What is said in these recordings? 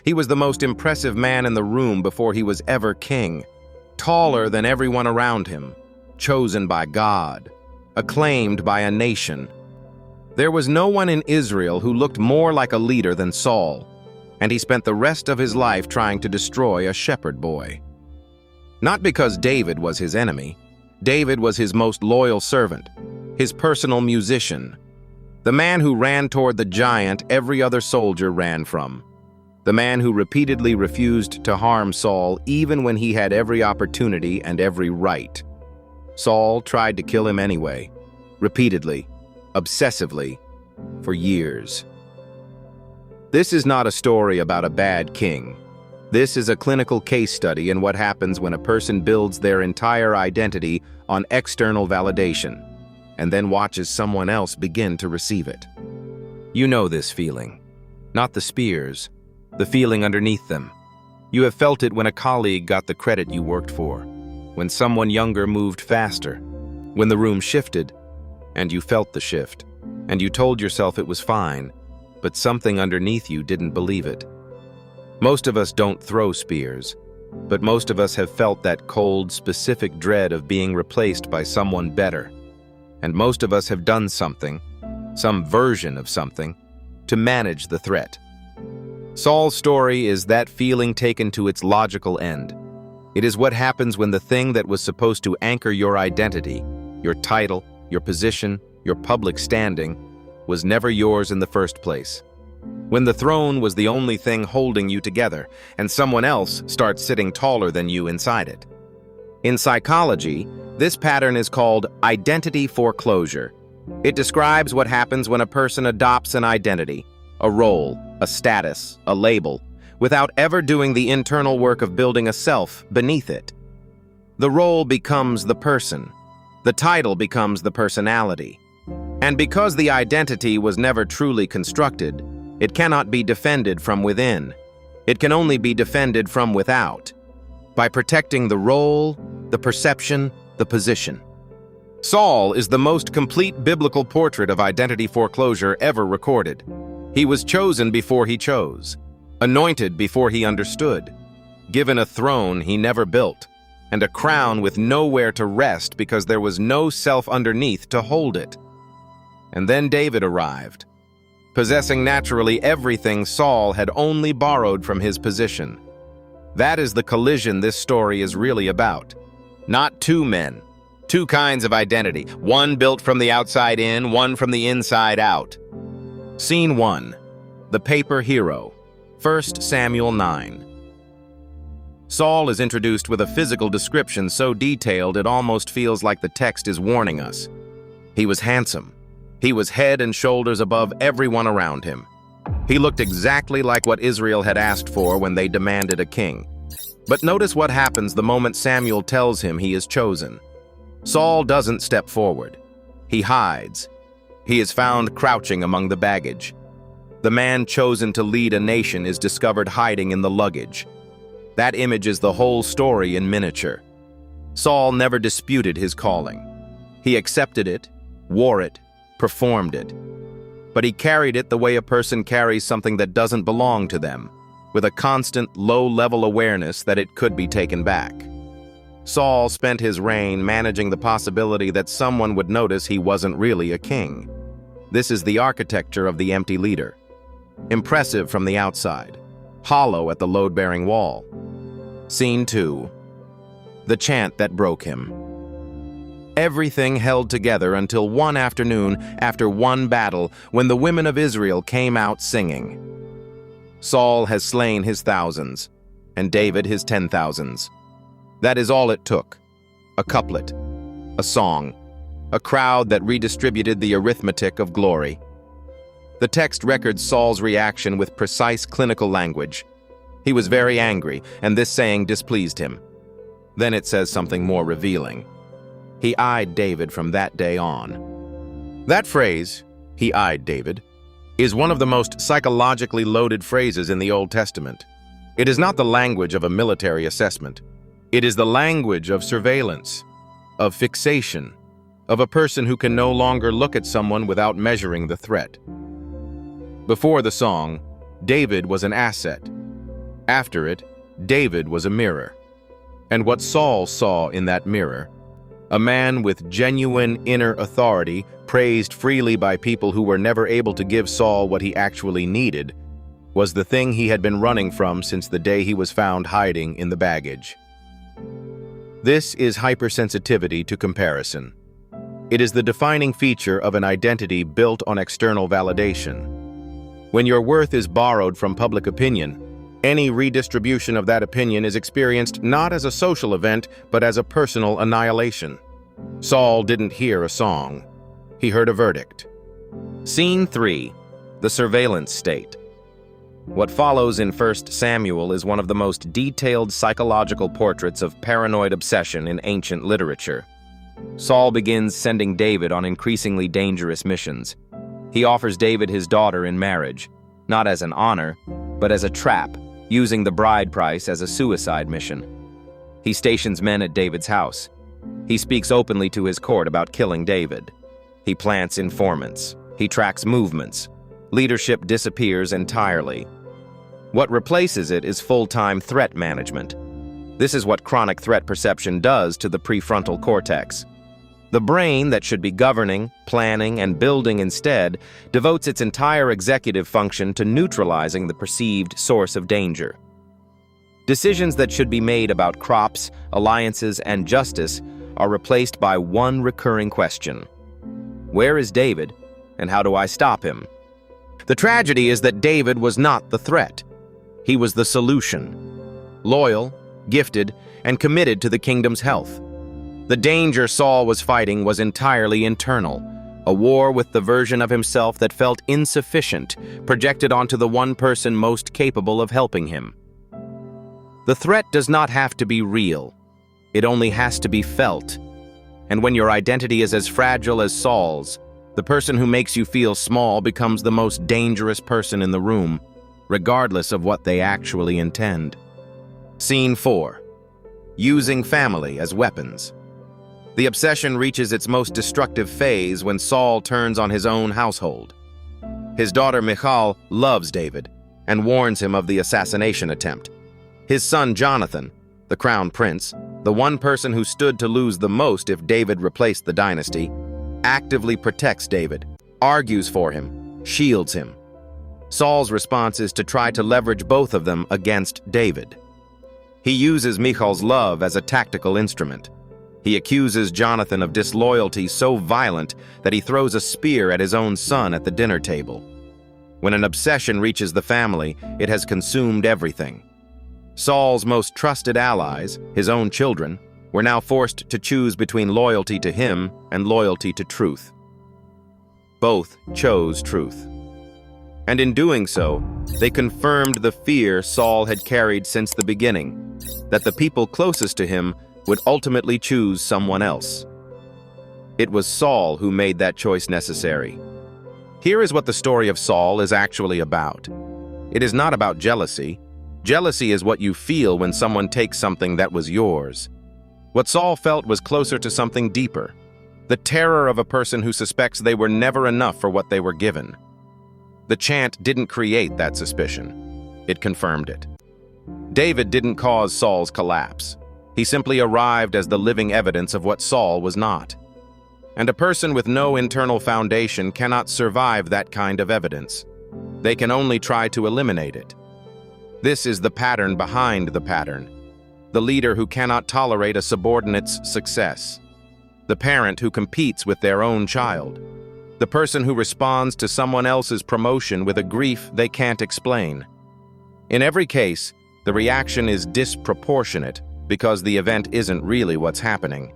He was the most impressive man in the room before he was ever king, taller than everyone around him, chosen by God, acclaimed by a nation. There was no one in Israel who looked more like a leader than Saul, and he spent the rest of his life trying to destroy a shepherd boy. Not because David was his enemy. David was his most loyal servant, his personal musician, the man who ran toward the giant every other soldier ran from, the man who repeatedly refused to harm Saul even when he had every opportunity and every right. Saul tried to kill him anyway, repeatedly, obsessively, for years. This is not a story about a bad king. This is a clinical case study in what happens when a person builds their entire identity on external validation and then watches someone else begin to receive it. You know this feeling. Not the spears, the feeling underneath them. You have felt it when a colleague got the credit you worked for, when someone younger moved faster, when the room shifted, and you felt the shift, and you told yourself it was fine, but something underneath you didn't believe it. Most of us don't throw spears, but most of us have felt that cold, specific dread of being replaced by someone better. And most of us have done something, some version of something, to manage the threat. Saul's story is that feeling taken to its logical end. It is what happens when the thing that was supposed to anchor your identity, your title, your position, your public standing, was never yours in the first place. When the throne was the only thing holding you together, and someone else starts sitting taller than you inside it. In psychology, this pattern is called identity foreclosure. It describes what happens when a person adopts an identity, a role, a status, a label, without ever doing the internal work of building a self beneath it. The role becomes the person. The title becomes the personality. And because the identity was never truly constructed, it cannot be defended from within. It can only be defended from without, by protecting the role, the perception, the position. Saul is the most complete biblical portrait of identity foreclosure ever recorded. He was chosen before he chose, anointed before he understood, given a throne he never built, and a crown with nowhere to rest because there was no self underneath to hold it. And then David arrived, possessing naturally everything Saul had only borrowed from his position. That is the collision this story is really about. Not two men, two kinds of identity, one built from the outside in, one from the inside out. Scene 1. The Paper Hero, 1 Samuel 9. Saul is introduced with a physical description so detailed it almost feels like the text is warning us. He was handsome. He was head and shoulders above everyone around him. He looked exactly like what Israel had asked for when they demanded a king. But notice what happens the moment Samuel tells him he is chosen. Saul doesn't step forward. He hides. He is found crouching among the baggage. The man chosen to lead a nation is discovered hiding in the luggage. That image is the whole story in miniature. Saul never disputed his calling. He accepted it, wore it, performed it. But he carried it the way a person carries something that doesn't belong to them, with a constant, low-level awareness that it could be taken back. Saul spent his reign managing the possibility that someone would notice he wasn't really a king. This is the architecture of the empty leader. Impressive from the outside, hollow at the load-bearing wall. Scene 2. The chant that broke him. Everything held together until one afternoon after one battle when the women of Israel came out singing. Saul has slain his thousands, and David his 10,000s. That is all it took. A couplet, a song, a crowd that redistributed the arithmetic of glory. The text records Saul's reaction with precise clinical language. He was very angry, and this saying displeased him. Then it says something more revealing. He eyed David from that day on. That phrase, he eyed David, is one of the most psychologically loaded phrases in the Old Testament. It is not the language of a military assessment. It is the language of surveillance, of fixation, of a person who can no longer look at someone without measuring the threat. Before the song, David was an asset. After it, David was a mirror. And what Saul saw in that mirror, a man with genuine inner authority, praised freely by people who were never able to give Saul what he actually needed, was the thing he had been running from since the day he was found hiding in the baggage. This is hypersensitivity to comparison. It is the defining feature of an identity built on external validation. When your worth is borrowed from public opinion, any redistribution of that opinion is experienced not as a social event, but as a personal annihilation. Saul didn't hear a song. He heard a verdict. Scene 3. The Surveillance State. What follows in 1 Samuel is one of the most detailed psychological portraits of paranoid obsession in ancient literature. Saul begins sending David on increasingly dangerous missions. He offers David his daughter in marriage, not as an honor, but as a trap, using the bride price as a suicide mission. He stations men at David's house. He speaks openly to his court about killing David. He plants informants. He tracks movements. Leadership disappears entirely. What replaces it is full-time threat management. This is what chronic threat perception does to the prefrontal cortex. The brain that should be governing, planning, and building instead devotes its entire executive function to neutralizing the perceived source of danger. Decisions that should be made about crops, alliances, and justice are replaced by one recurring question. Where is David, and how do I stop him? The tragedy is that David was not the threat. He was the solution. Loyal, gifted, and committed to the kingdom's health. The danger Saul was fighting was entirely internal, a war with the version of himself that felt insufficient, projected onto the one person most capable of helping him. The threat does not have to be real. It only has to be felt. And when your identity is as fragile as Saul's, the person who makes you feel small becomes the most dangerous person in the room, regardless of what they actually intend. Scene 4. Using family as weapons. The obsession reaches its most destructive phase when Saul turns on his own household. His daughter Michal loves David and warns him of the assassination attempt. His son Jonathan, the crown prince, the one person who stood to lose the most if David replaced the dynasty, actively protects David, argues for him, shields him. Saul's response is to try to leverage both of them against David. He uses Michal's love as a tactical instrument. He accuses Jonathan of disloyalty so violent that he throws a spear at his own son at the dinner table. When an obsession reaches the family, it has consumed everything. Saul's most trusted allies, his own children, were now forced to choose between loyalty to him and loyalty to truth. Both chose truth. And in doing so, they confirmed the fear Saul had carried since the beginning, that the people closest to him would ultimately choose someone else. It was Saul who made that choice necessary. Here is what the story of Saul is actually about. It is not about jealousy. Jealousy is what you feel when someone takes something that was yours. What Saul felt was closer to something deeper, the terror of a person who suspects they were never enough for what they were given. The chant didn't create that suspicion. It confirmed it. David didn't cause Saul's collapse. He simply arrived as the living evidence of what Saul was not. And a person with no internal foundation cannot survive that kind of evidence. They can only try to eliminate it. This is the pattern behind the pattern. The leader who cannot tolerate a subordinate's success. The parent who competes with their own child. The person who responds to someone else's promotion with a grief they can't explain. In every case, the reaction is disproportionate because the event isn't really what's happening.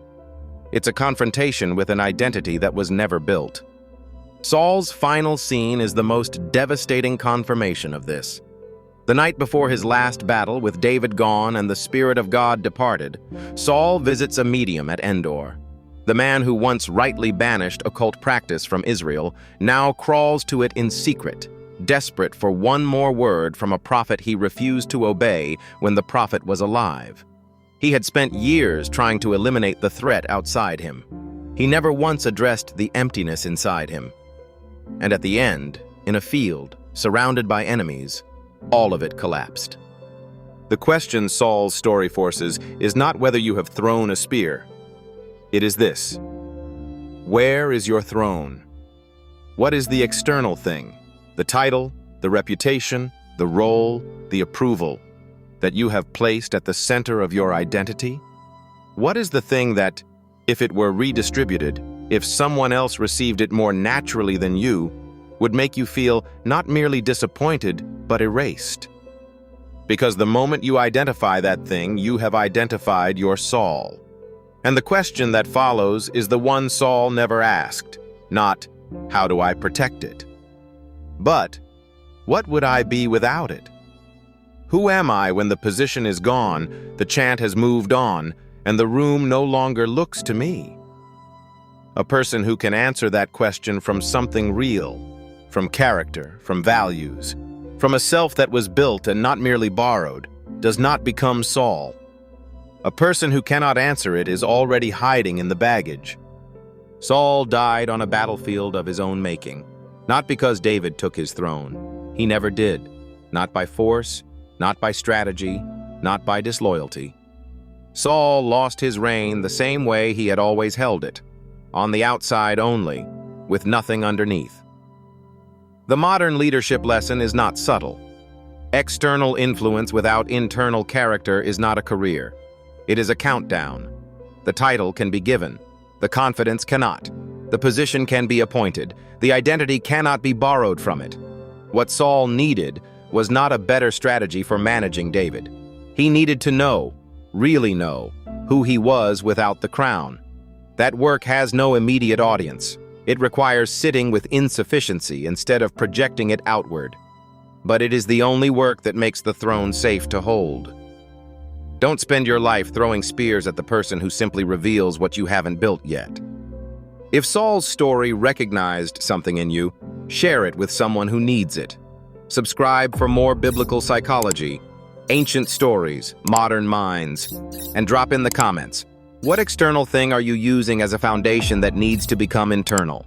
It's a confrontation with an identity that was never built. Saul's final scene is the most devastating confirmation of this. The night before his last battle, with David gone and the Spirit of God departed, Saul visits a medium at Endor. The man who once rightly banished occult practice from Israel now crawls to it in secret, desperate for one more word from a prophet he refused to obey when the prophet was alive. He had spent years trying to eliminate the threat outside him. He never once addressed the emptiness inside him. And at the end, in a field, surrounded by enemies, all of it collapsed. The question Saul's story forces is not whether you have thrown a spear. It is this: where is your throne? What is the external thing, the title, the reputation, the role, the approval, that you have placed at the center of your identity? What is the thing that, if it were redistributed, if someone else received it more naturally than you, would make you feel not merely disappointed, but erased? Because the moment you identify that thing, you have identified your Saul. And the question that follows is the one Saul never asked, not, how do I protect it? But, what would I be without it? Who am I when the position is gone, the chant has moved on, and the room no longer looks to me? A person who can answer that question from something real, from character, from values, from a self that was built and not merely borrowed, does not become Saul. A person who cannot answer it is already hiding in the baggage. Saul died on a battlefield of his own making, not because David took his throne. He never did, not by force, not by strategy, not by disloyalty. Saul lost his reign the same way he had always held it, on the outside only, with nothing underneath. The modern leadership lesson is not subtle. External influence without internal character is not a career. It is a countdown. The title can be given. The confidence cannot. The position can be appointed. The identity cannot be borrowed from it. What Saul needed was not a better strategy for managing David. He needed to know, really know, who he was without the crown. That work has no immediate audience. It requires sitting with insufficiency instead of projecting it outward. But it is the only work that makes the throne safe to hold. Don't spend your life throwing spears at the person who simply reveals what you haven't built yet. If Saul's story recognized something in you, share it with someone who needs it. Subscribe for more biblical psychology, ancient stories, modern minds, and drop in the comments. What external thing are you using as a foundation that needs to become internal?